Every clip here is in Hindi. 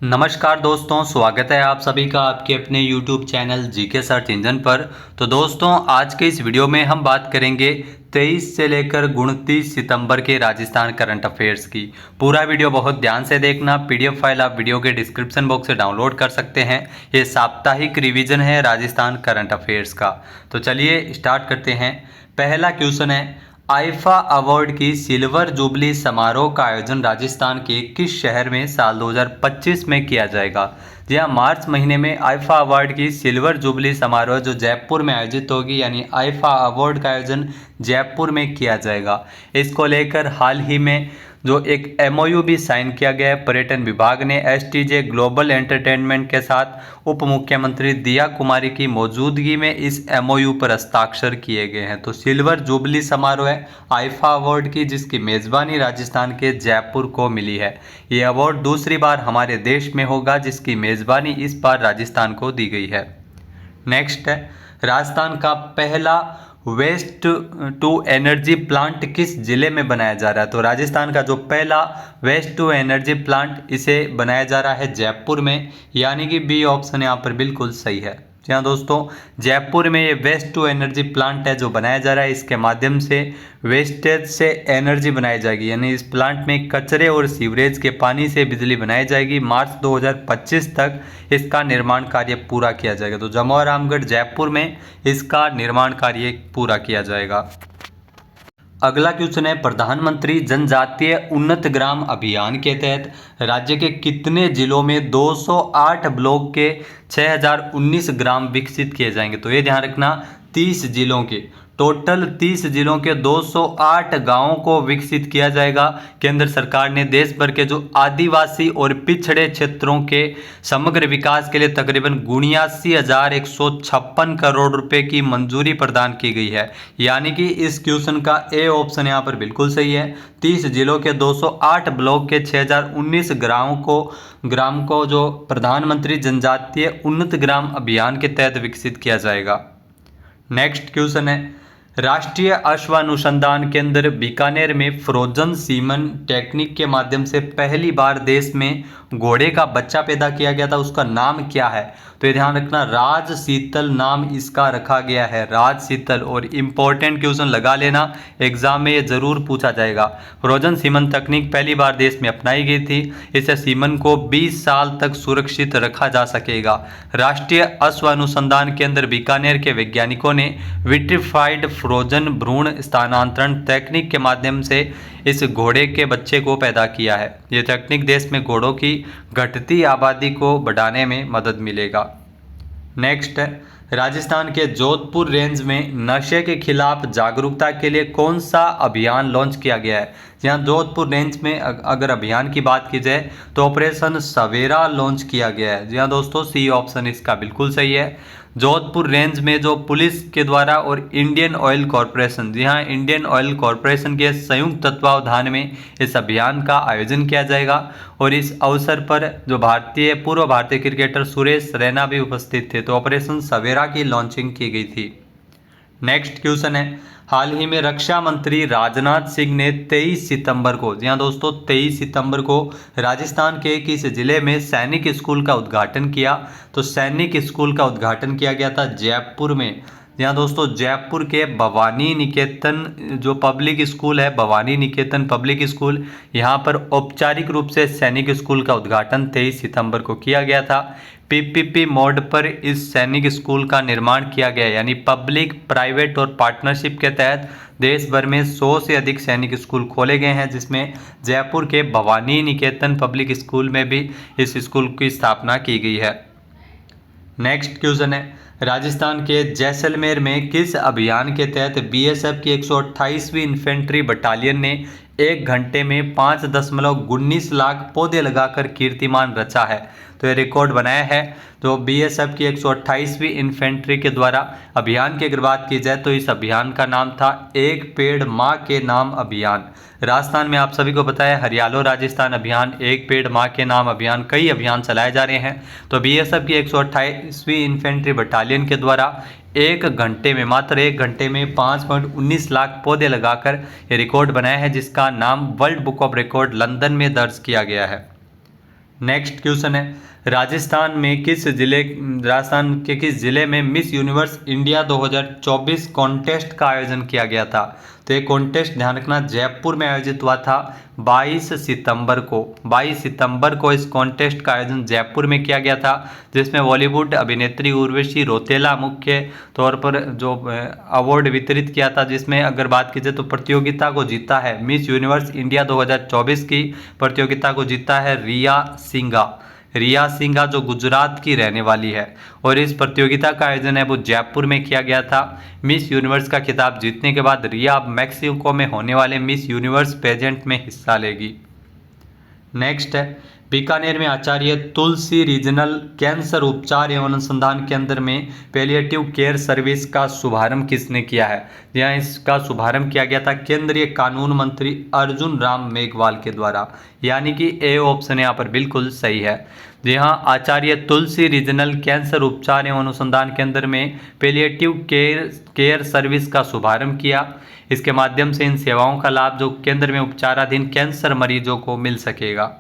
नमस्कार दोस्तों, स्वागत है आप सभी का आपके अपने YouTube channel GK search engine पर। तो दोस्तों, आज के इस वीडियो में हम बात करेंगे 23 से लेकर 29 सितंबर के राजस्थान करंट अफेयर्स की। पूरा वीडियो बहुत ध्यान से देखना। PDF फाइल आप वीडियो के डिस्क्रिप्शन बॉक्स से डाउनलोड कर सकते हैं। ये साप्ताहिक रिवीजन है राजस्थान करंट अफेयर्स का। तो चलिए स्टार्ट करते हैं। पहला क्वेश्चन है, आईफा अवार्ड की सिल्वर जुबली समारोह का आयोजन राजस्थान के किस शहर में साल 2025 में किया जाएगा। जी हाँ, मार्च महीने में आईफा अवार्ड की सिल्वर जुबली समारोह जो जयपुर में आयोजित होगी, यानी आईफा अवार्ड का आयोजन जयपुर में किया जाएगा। इसको लेकर हाल ही में जो एक MOU भी साइन किया गया है पर्यटन विभाग ने STJ ग्लोबल एंटरटेनमेंट के साथ उप मुख्यमंत्री दिया कुमारी की मौजूदगी में इस MOU पर हस्ताक्षर किए गए हैं। तो सिल्वर जुबली समारोह है आईफा अवार्ड की, जिसकी मेजबानी राजस्थान के जयपुर को मिली है। ये अवार्ड दूसरी बार हमारे देश में होगा, जिसकी मेजबानी इस बार राजस्थान को दी गई है। नेक्स्ट है, राजस्थान का पहला वेस्ट टू एनर्जी प्लांट किस जिले में बनाया जा रहा है। तो राजस्थान का जो पहला वेस्ट टू एनर्जी प्लांट इसे बनाया जा रहा है जयपुर में, यानी कि बी ऑप्शन यहाँ पर बिल्कुल सही है। जी हाँ दोस्तों, जयपुर में ये वेस्ट टू एनर्जी प्लांट है जो बनाया जा रहा है। इसके माध्यम से वेस्टेज से एनर्जी बनाई जाएगी, यानी इस प्लांट में कचरे और सीवरेज के पानी से बिजली बनाई जाएगी। मार्च 2025 तक इसका निर्माण कार्य पूरा किया जाएगा। तो जमोह रामगढ़ जयपुर में इसका निर्माण कार्य पूरा किया जाएगा। अगला क्वेश्चन है, प्रधानमंत्री जनजातीय उन्नत ग्राम अभियान के तहत राज्य के कितने जिलों में 208 ब्लॉक के 6019 ग्राम विकसित किए जाएंगे। तो ये ध्यान रखना, 30 जिलों के टोटल 30 जिलों के 208 गांवों को विकसित किया जाएगा। केंद्र सरकार ने देश भर के जो आदिवासी और पिछड़े क्षेत्रों के समग्र विकास के लिए तकरीबन 79,156 करोड़ रुपए की मंजूरी प्रदान की गई है, यानी कि इस क्वेश्चन का ए ऑप्शन यहाँ पर बिल्कुल सही है। 30 जिलों के 208 ब्लॉक के 6019 ग्राम को जो प्रधानमंत्री जनजातीय उन्नत ग्राम अभियान के तहत विकसित किया जाएगा। नेक्स्ट क्वेश्चन है, राष्ट्रीय अश्वानुसंधान केंद्र बीकानेर में फ्रोजन सीमन टेक्निक के माध्यम से पहली बार देश में घोड़े का बच्चा पैदा किया गया था, उसका नाम क्या है। तो ये ध्यान रखना, राज शीतल नाम इसका रखा गया है, राज शीतल। और इम्पोर्टेंट क्वेश्चन लगा लेना, एग्जाम में ये जरूर पूछा जाएगा। फ्रोजन सीमन तकनीक पहली बार देश में अपनाई गई थी। इससे सीमन को 20 साल तक सुरक्षित रखा जा सकेगा। राष्ट्रीय अश्वानुसंधान केंद्र बीकानेर के वैज्ञानिकों ने विट्रीफाइड फ्रोजन भ्रूण स्थानांतरण तकनीक के माध्यम से इस घोड़े के बच्चे को पैदा किया है। ये तकनीक देश में घोड़ों की घटती आबादी को बढ़ाने में मदद मिलेगा। नेक्स्ट है, राजस्थान के जोधपुर रेंज में नशे के खिलाफ जागरूकता के लिए कौन सा अभियान लॉन्च किया गया है। जहाँ जोधपुर रेंज में अगर अभियान की बात की जाए तो ऑपरेशन सवेरा लॉन्च किया गया है। जी हाँ दोस्तों, सी ऑप्शन इसका बिल्कुल सही है। जोधपुर रेंज में जो पुलिस के द्वारा और इंडियन ऑयल कॉरपोरेशन, जी हाँ, इंडियन ऑयल कॉरपोरेशन के संयुक्त तत्वावधान में इस अभियान का आयोजन किया जाएगा। और इस अवसर पर जो पूर्व भारतीय क्रिकेटर सुरेश रैना भी उपस्थित थे। तो ऑपरेशन सवेरा की लॉन्चिंग की गई थी। नेक्स्ट क्वेश्चन है, हाल ही में रक्षा मंत्री राजनाथ सिंह ने 23 सितंबर को, जी हाँ दोस्तों, 23 सितंबर को राजस्थान के किस जिले में सैनिक स्कूल का उद्घाटन किया। तो सैनिक स्कूल का उद्घाटन किया गया था जयपुर में। जी हाँ दोस्तों, जयपुर के भवानी निकेतन जो पब्लिक स्कूल है, भवानी निकेतन पब्लिक स्कूल, यहाँ पर औपचारिक रूप से सैनिक स्कूल का उद्घाटन 23 सितंबर को किया गया था। PPP मोड पर इस सैनिक स्कूल का निर्माण किया गया, यानी पब्लिक प्राइवेट और पार्टनरशिप के तहत देश भर में 100 से अधिक सैनिक स्कूल खोले गए हैं, जिसमें जयपुर के भवानी निकेतन पब्लिक स्कूल में भी इस स्कूल की स्थापना की गई है। नेक्स्ट क्वेश्चन है, राजस्थान के जैसलमेर में किस अभियान के तहत BSF की 128वीं इन्फेंट्री बटालियन ने 1 घंटे में 5.19 लाख पौधे लगाकर कीर्तिमान रचा है। तो ये रिकॉर्ड बनाया है। तो BSF की 128वीं इन्फेंट्री के द्वारा अभियान की अगर बात की जाए तो इस अभियान का नाम था एक पेड़ माँ के नाम अभियान। राजस्थान में आप सभी को पता है हरियालो राजस्थान अभियान, एक पेड़ माँ के नाम अभियान, कई अभियान चलाए जा रहे हैं। तो BSF की 128वीं इन्फेंट्री बटालियन के द्वारा 1 घंटे में, मात्र 1 घंटे में 5.19 लाख पौधे लगाकर ये रिकॉर्ड बनाया है, जिसका नाम world book of record London में दर्ज किया गया है। नेक्स्ट क्वेश्चन है, राजस्थान के किस जिले में मिस यूनिवर्स इंडिया 2024 कॉन्टेस्ट का आयोजन किया गया था? तो ये कॉन्टेस्ट ध्यान रखना जयपुर में आयोजित हुआ था 22 सितंबर को। 22 सितंबर को इस कॉन्टेस्ट का आयोजन जयपुर में किया गया था, जिसमें बॉलीवुड अभिनेत्री उर्वशी रौतेला मुख्य तौर पर जो अवार्ड वितरित किया था, जिसमें अगर बात की जाए तो प्रतियोगिता को जीता है, मिस यूनिवर्स इंडिया 2024 की प्रतियोगिता को जीता है रिया सिंघा जो गुजरात की रहने वाली है, और इस प्रतियोगिता का आयोजन है वो जयपुर में किया गया था। मिस यूनिवर्स का खिताब जीतने के बाद रिया अब मैक्सिको में होने वाले मिस यूनिवर्स पेजेंट में हिस्सा लेगी। नेक्स्ट है, बीकानेर में आचार्य तुलसी रीजनल कैंसर उपचार एवं अनुसंधान केंद्र में पैलिएटिव केयर सर्विस का शुभारंभ किसने किया है? यहाँ इसका शुभारंभ किया गया था केंद्रीय कानून मंत्री अर्जुन राम मेघवाल के द्वारा, यानी कि ए ऑप्शन यहाँ पर बिल्कुल सही है। जी हाँ, आचार्य तुलसी रीजनल कैंसर उपचार एवं अनुसंधान केंद्र में पैलिएटिव केयर सर्विस का शुभारंभ किया। इसके माध्यम से इन सेवाओं का लाभ जो केंद्र में उपचाराधीन कैंसर मरीजों को मिल सकेगा।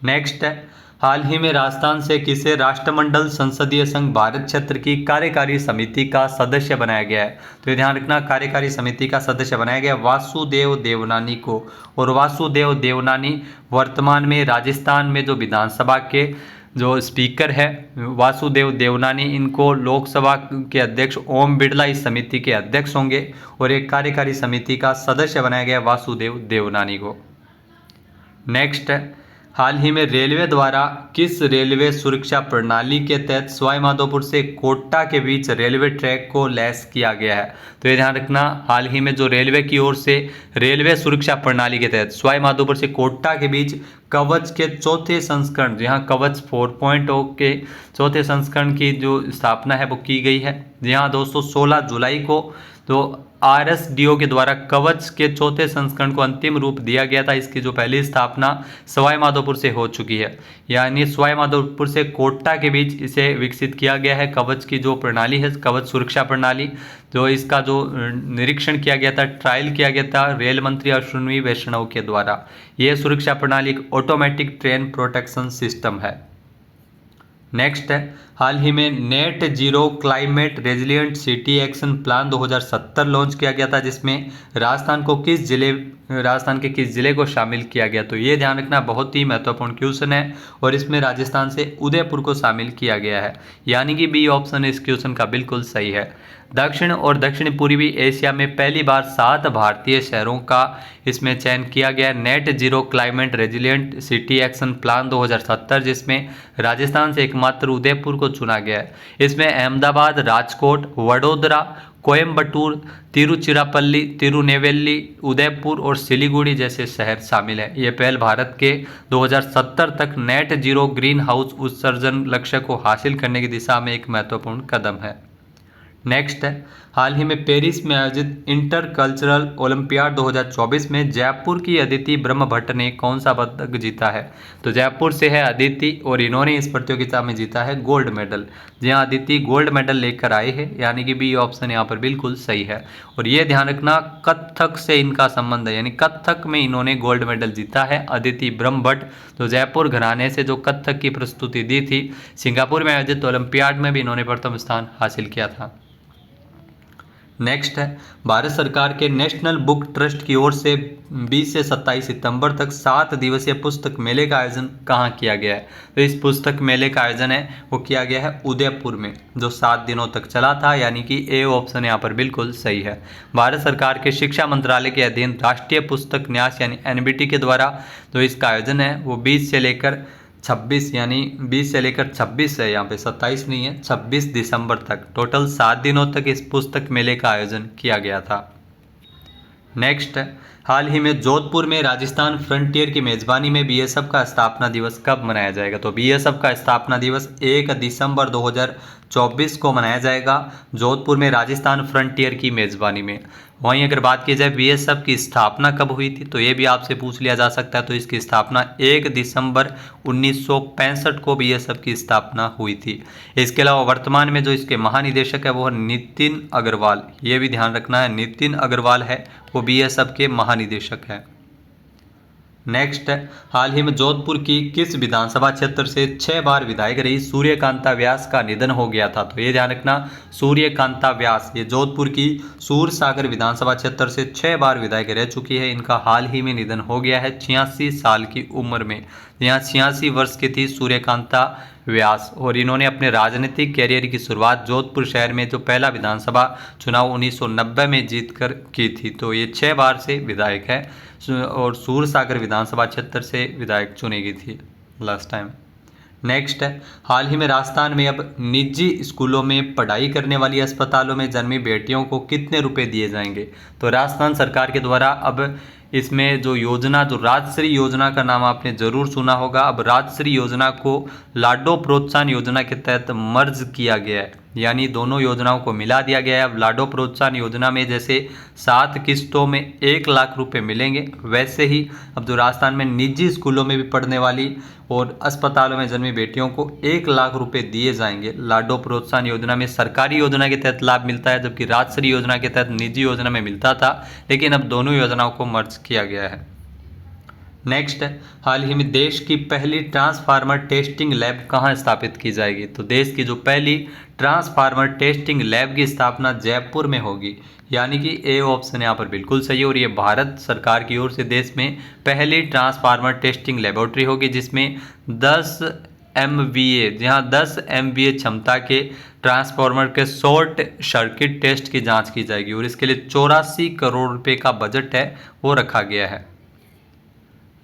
नेक्स्ट है, हाल ही में राजस्थान से किसे राष्ट्रमंडल संसदीय संघ भारत क्षेत्र की कार्यकारी समिति का सदस्य बनाया गया है? तो ये ध्यान रखना, कार्यकारी समिति का सदस्य बनाया गया वासुदेव देवनानी को, और वासुदेव देवनानी वर्तमान में राजस्थान में जो विधानसभा के जो स्पीकर है वासुदेव देवनानी, इनको लोकसभा के अध्यक्ष ओम बिरला इस समिति के अध्यक्ष होंगे, और एक कार्यकारी समिति का सदस्य बनाया गया वासुदेव देवनानी को। नेक्स्ट है, हाल ही में रेलवे द्वारा किस रेलवे सुरक्षा प्रणाली के तहत सवाईमाधोपुर से कोटा के बीच रेलवे ट्रैक को लैस किया गया है? तो ये ध्यान रखना, हाल ही में जो रेलवे की ओर से रेलवे सुरक्षा प्रणाली के तहत सवाईमाधोपुर से कोटा के बीच कवच के चौथे संस्करण, जहां कवच 4.0 के चौथे संस्करण की जो स्थापना है वो की गई है। जहां दोस्तों 16 जुलाई को तो RSDO के द्वारा कवच के चौथे संस्करण को अंतिम रूप दिया गया था। इसकी जो पहली स्थापना सवाईमाधोपुर से हो चुकी है, यानी सवाईमाधोपुर से कोटा के बीच इसे विकसित किया गया है। कवच की जो प्रणाली है, कवच सुरक्षा प्रणाली, जो इसका जो निरीक्षण किया गया था, ट्रायल किया गया था रेल मंत्री अश्विनी वैष्णव के द्वारा। यह सुरक्षा प्रणाली एक ऑटोमेटिक ट्रेन प्रोटेक्शन सिस्टम है। नेक्स्ट है, हाल ही में net zero climate resilient city action plan 2070 launch किया गया था, जिसमें राजस्थान के किस जिले को शामिल किया गया? तो ये ध्यान रखना, बहुत ही महत्वपूर्ण क्वेश्चन है, और इसमें राजस्थान से उदयपुर को शामिल किया गया है, यानी कि बी ऑप्शन इस क्वेश्चन का बिल्कुल सही है। दक्षिण और दक्षिण पूर्वी एशिया में पहली बार 7 भारतीय शहरों का इसमें चयन किया गया net zero climate resilient city action plan 2070, जिसमें राजस्थान से एकमात्र उदयपुर को चुना गया है। इसमें अहमदाबाद, राजकोट, वडोदरा, कोयम्बटूर, तिरुचिरापल्ली, तिरुनेवेली, उदयपुर और सिलीगुड़ी जैसे शहर शामिल हैं। ये पहल भारत के 2070 तक नेट जीरो ग्रीन हाउस उत्सर्जन लक्ष्य को हासिल करने की दिशा में एक महत्वपूर्ण कदम है। नेक्स्ट है, हाल ही में पेरिस में आयोजित इंटर कल्चरल ओलंपियाड 2024 में जयपुर की अदिति ब्रह्मभट्ट ने कौन सा पदक जीता है? तो जयपुर से है अदिति, और इन्होंने इस प्रतियोगिता में जीता है गोल्ड मेडल। जी हाँ, अदिति गोल्ड मेडल लेकर आए हैं, यानी कि बी ऑप्शन यहाँ पर बिल्कुल सही है। और ये ध्यान रखना, कथक से इनका संबंध है, यानी कथक में इन्होंने गोल्ड मेडल जीता है अदिति ब्रह्मभट्ट। तो जयपुर घराने से जो कथक की प्रस्तुति दी थी, सिंगापुर में आयोजित ओलंपियाड में भी इन्होंने प्रथम स्थान हासिल किया था। नेक्स्ट है, भारत सरकार के नेशनल बुक ट्रस्ट की ओर से 20 से 27 सितंबर तक 7 दिवसीय पुस्तक मेले का आयोजन कहाँ किया गया है? तो इस पुस्तक मेले का आयोजन है वो किया गया है उदयपुर में, जो 7 दिनों तक चला था, यानी कि ए ऑप्शन यहाँ पर बिल्कुल सही है। भारत सरकार के शिक्षा मंत्रालय के अधीन राष्ट्रीय पुस्तक न्यास यानी NBT के द्वारा जो इसका आयोजन है वो 20 से लेकर 26, यानी 20 से लेकर 26 है, यहाँ पे 27 नहीं है, 26 दिसंबर तक टोटल 7 दिनों तक इस पुस्तक मेले का आयोजन किया गया था। नेक्स्ट है, हाल ही में जोधपुर में राजस्थान फ्रंटियर की मेजबानी में BSF का स्थापना दिवस कब मनाया जाएगा? तो BSF का स्थापना दिवस 1 दिसंबर 2024 को मनाया जाएगा, जोधपुर में राजस्थान फ्रंटियर की मेजबानी में। वहीं अगर बात की जाए BSF की स्थापना कब हुई थी, तो ये भी आपसे पूछ लिया जा सकता है। तो इसकी स्थापना 1 दिसंबर 1965 को BSF की स्थापना हुई थी। इसके अलावा वर्तमान में जो इसके महानिदेशक है वो नितिन अग्रवाल, ये भी ध्यान रखना है, नितिन अग्रवाल है वो BSF के महानिदेशक है। नेक्स्ट है, हाल ही में जोधपुर की किस विधानसभा क्षेत्र से 6 बार विधायक रही सूर्यकांता व्यास का निधन हो गया था? तो ये ध्यान रखना, सूर्यकांता व्यास ये जोधपुर की सूरसागर विधानसभा क्षेत्र से 6 बार विधायक रह चुकी है। इनका हाल ही में निधन हो गया है 86 साल की उम्र में। यहाँ 86 वर्ष की थी सूर्यकांता व्यास और इन्होंने अपने राजनीतिक कैरियर की शुरुआत जोधपुर शहर में जो पहला विधानसभा चुनाव 1990 में जीतकर की थी। तो ये 6 बार से विधायक है और सूरसागर विधानसभा क्षेत्र से विधायक चुनी गई थी लास्ट टाइम। नेक्स्ट है, हाल ही में राजस्थान में अब निजी स्कूलों में पढ़ाई करने वाली अस्पतालों में जन्मी बेटियों को कितने रुपए दिए जाएंगे? तो राजस्थान सरकार के द्वारा अब इसमें जो योजना, जो राजश्री योजना का नाम आपने जरूर सुना होगा, अब राजश्री योजना को लाडो प्रोत्साहन योजना के तहत मर्ज किया गया है, यानी दोनों योजनाओं को मिला दिया गया है। अब लाडो प्रोत्साहन योजना में जैसे 7 किस्तों में 1 लाख रुपए मिलेंगे, वैसे ही अब जो राजस्थान में निजी स्कूलों में भी पढ़ने वाली और अस्पतालों में जन्मी बेटियों को 1 लाख रुपए दिए जाएंगे। लाडो प्रोत्साहन योजना में सरकारी योजना के तहत लाभ मिलता है, जबकि राजश्री योजना के तहत निजी योजना में मिलता था, लेकिन अब दोनों योजनाओं को मर्ज किया गया है। नेक्स्ट, हाल ही में देश की पहली ट्रांसफार्मर टेस्टिंग लैब कहाँ स्थापित की जाएगी? तो देश की जो पहली ट्रांसफार्मर टेस्टिंग लैब की स्थापना जयपुर में होगी, यानी कि ए ऑप्शन यहाँ पर बिल्कुल सही है। और ये भारत सरकार की ओर से देश में पहली ट्रांसफार्मर टेस्टिंग लेबोरेटरी होगी, जिसमें 10 MVA, जहाँ 10 MVA क्षमता के ट्रांसफार्मर के शॉर्ट सर्किट टेस्ट की जांच की जाएगी और इसके लिए 84 करोड़ रुपए का बजट है वो रखा गया है।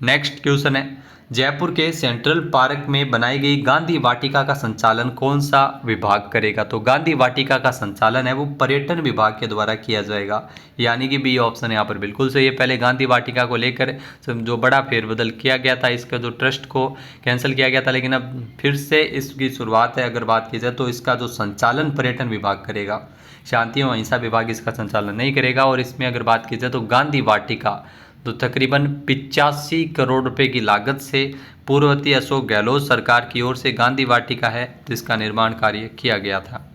नेक्स्ट क्वेश्चन है, जयपुर के सेंट्रल पार्क में बनाई गई गांधी वाटिका का संचालन कौन सा विभाग करेगा? तो गांधी वाटिका का संचालन है वो पर्यटन विभाग के द्वारा किया जाएगा, यानी कि बी ऑप्शन यहाँ पर बिल्कुल सही है। पहले गांधी वाटिका को लेकर जो बड़ा फेरबदल किया गया था, इसका जो ट्रस्ट को कैंसिल किया गया था, लेकिन अब फिर से इसकी शुरुआत है। अगर बात की जाए तो इसका जो संचालन पर्यटन विभाग करेगा, शांति एवं अहिंसा विभाग इसका संचालन नहीं करेगा। और इसमें अगर बात की जाए तो गांधी वाटिका तो तकरीबन 85 करोड़ रुपए की लागत से पूर्ववर्ती अशोक गहलोत सरकार की ओर से गांधी वाटिका है जिसका निर्माण कार्य किया गया था।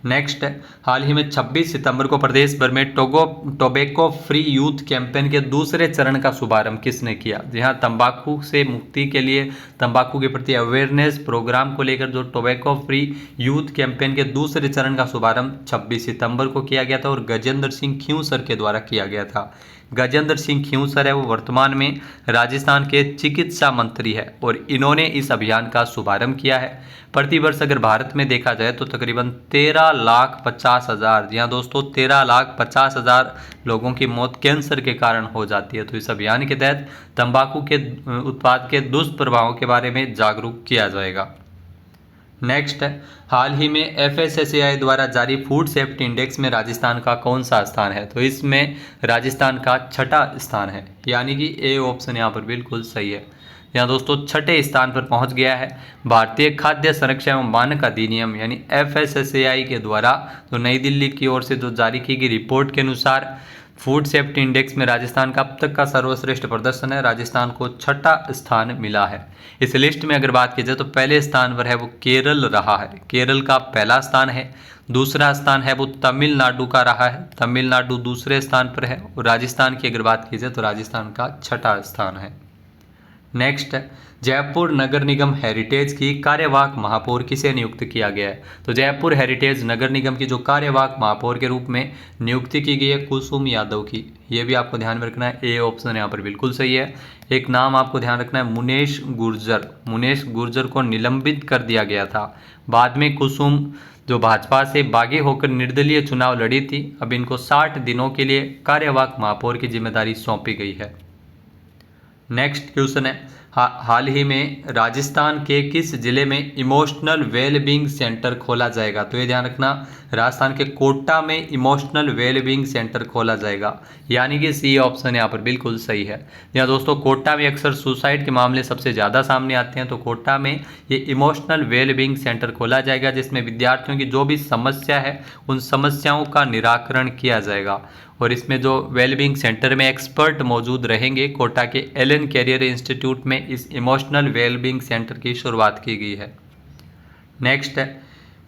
नेक्स्ट, हाल ही में 26 सितंबर को प्रदेश भर में टोबैको फ्री यूथ कैंपेन के दूसरे चरण का शुभारंभ किसने किया? जी हाँ, तंबाकू से मुक्ति के लिए, तंबाकू के प्रति अवेयरनेस प्रोग्राम को लेकर जो टोबैको फ्री यूथ कैंपेन के दूसरे चरण का शुभारंभ 26 सितंबर को किया गया था और गजेंद्र सिंह खींवसर के द्वारा किया गया था। गजेंद्र सिंह खींवसर है वो वर्तमान में राजस्थान के चिकित्सा मंत्री है और इन्होंने इस अभियान का शुभारंभ किया है। प्रतिवर्ष अगर भारत में देखा जाए तो तकरीबन 13,50,000, जी हाँ दोस्तों, 13,50,000 लोगों की मौत कैंसर के कारण हो जाती है। तो इस अभियान के तहत तंबाकू के उत्पाद के दुष्प्रभावों के बारे में जागरूक किया जाएगा। नेक्स्ट है, हाल ही में FSSAI द्वारा जारी फूड सेफ्टी इंडेक्स में राजस्थान का कौन सा स्थान है? तो इसमें राजस्थान का 6ठा स्थान है, यानी कि ए ऑप्शन यहाँ पर बिल्कुल सही है। यहाँ दोस्तों 6ठे स्थान पर पहुंच गया है। भारतीय खाद्य संरक्षण एवं मानक अधिनियम यानी FSSAI के द्वारा तो नई दिल्ली की ओर से जो जारी की गई रिपोर्ट के अनुसार फूड सेफ्टी इंडेक्स में राजस्थान का अब तक का सर्वश्रेष्ठ प्रदर्शन है। राजस्थान को 6ठा स्थान मिला है। इस लिस्ट में अगर बात की जाए तो पहले स्थान पर है वो केरल रहा है, केरल का पहला स्थान है। दूसरा स्थान है वो तमिलनाडु का रहा है, तमिलनाडु दूसरे स्थान पर है। और राजस्थान की अगर बात की जाए तो राजस्थान का 6ठा स्थान है। नेक्स्ट, जयपुर नगर निगम हेरिटेज की कार्यवाहक महापौर किसे नियुक्त किया गया है? तो जयपुर हेरिटेज नगर निगम की जो कार्यवाहक महापौर के रूप में नियुक्ति की गई है कुसुम यादव की। ये भी आपको ध्यान में रखना है, ए ऑप्शन यहाँ पर बिल्कुल सही है। एक नाम आपको ध्यान रखना है, मुनेश गुर्जर। मुनेश गुर्जर को निलंबित कर दिया गया था। बाद में कुसुम जो भाजपा से बागी होकर निर्दलीय चुनाव लड़ी थी, अब इनको 60 दिनों के लिए कार्यवाहक महापौर की जिम्मेदारी सौंपी गई है। नेक्स्ट क्वेश्चन है, हाल ही में राजस्थान के किस जिले में इमोशनल वेलबींग सेंटर खोला जाएगा? तो ये ध्यान रखना, राजस्थान के कोटा में इमोशनल वेलबींग सेंटर खोला जाएगा, यानी कि सी ऑप्शन यहाँ पर बिल्कुल सही है। यहाँ दोस्तों कोटा में अक्सर सुसाइड के मामले सबसे ज़्यादा सामने आते हैं, तो कोटा में ये इमोशनल वेलबींग सेंटर खोला जाएगा जिसमें विद्यार्थियों की जो भी समस्या है उन समस्याओं का निराकरण किया जाएगा। और इसमें जो वेलबींग सेंटर में एक्सपर्ट मौजूद रहेंगे, कोटा के एलन कैरियर इंस्टीट्यूट में इस इमोशनल वेलबींग सेंटर की शुरुआत की गई है। नेक्स्ट है,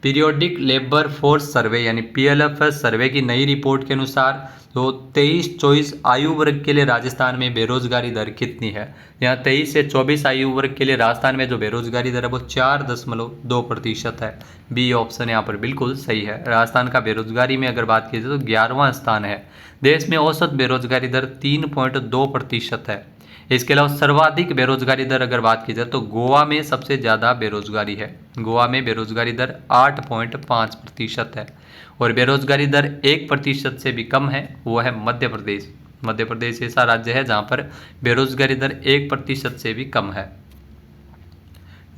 पीरियोडिक लेबर फोर्स सर्वे यानी PLFS सर्वे की नई रिपोर्ट के अनुसार तो 23-24 आयु वर्ग के लिए राजस्थान में बेरोजगारी दर कितनी है? यहाँ 23 से 24 आयु वर्ग के लिए राजस्थान में जो बेरोजगारी दर है वो 4.2% है। बी ऑप्शन यहाँ पर बिल्कुल सही है। राजस्थान का बेरोजगारी में अगर बात की जाए तो 11वां स्थान है। देश में औसत बेरोजगारी दर 3.2% है। इसके अलावा सर्वाधिक बेरोजगारी दर अगर बात की जाए तो गोवा में सबसे ज़्यादा बेरोजगारी है। गोवा में बेरोजगारी दर 8.5% है। और बेरोजगारी दर 1% से भी कम है, वो है मध्य प्रदेश। मध्य प्रदेश ऐसा राज्य है जहाँ पर बेरोजगारी दर 1% से भी कम है।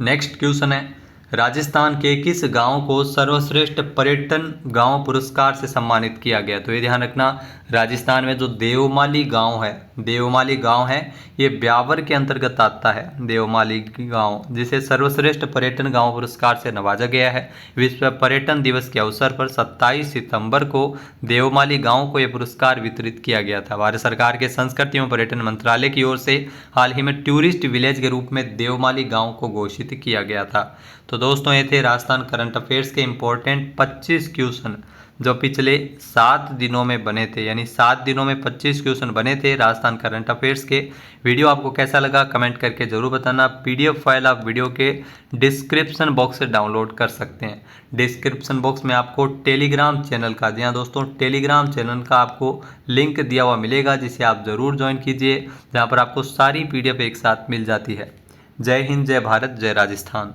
नेक्स्ट क्वेश्चन है, राजस्थान के किस गांव को सर्वश्रेष्ठ पर्यटन गांव पुरस्कार से सम्मानित किया गया? तो ये ध्यान रखना, राजस्थान में जो देवमाली गांव है ये ब्यावर के अंतर्गत आता है। देवमाली गांव जिसे सर्वश्रेष्ठ पर्यटन गांव पुरस्कार से नवाजा गया है। विश्व पर्यटन दिवस के अवसर पर 27 सितंबर को देवमाली गांव को यह पुरस्कार वितरित किया गया था। भारत सरकार के संस्कृति एवं पर्यटन मंत्रालय की ओर से हाल ही में टूरिस्ट विलेज के रूप में देवमाली गांव को घोषित किया गया था। तो दोस्तों ये थे राजस्थान करंट अफेयर्स के इंपॉर्टेंट 25 क्वेश्चन जो पिछले 7 दिनों में बने थे, यानी 7 दिनों में 25 क्वेश्चन बने थे राजस्थान करंट अफेयर्स के। वीडियो आपको कैसा लगा कमेंट करके जरूर बताना। पीडीएफ फाइल आप वीडियो के डिस्क्रिप्शन बॉक्स से डाउनलोड कर सकते हैं। डिस्क्रिप्शन बॉक्स में आपको टेलीग्राम चैनल का, जी हाँ दोस्तों, टेलीग्राम चैनल का आपको लिंक दिया हुआ मिलेगा, जिसे आप ज़रूर ज्वाइन कीजिए, जहाँ पर आपको सारी पीडीएफ एक साथ मिल जाती है। जय हिंद, जय भारत, जय राजस्थान।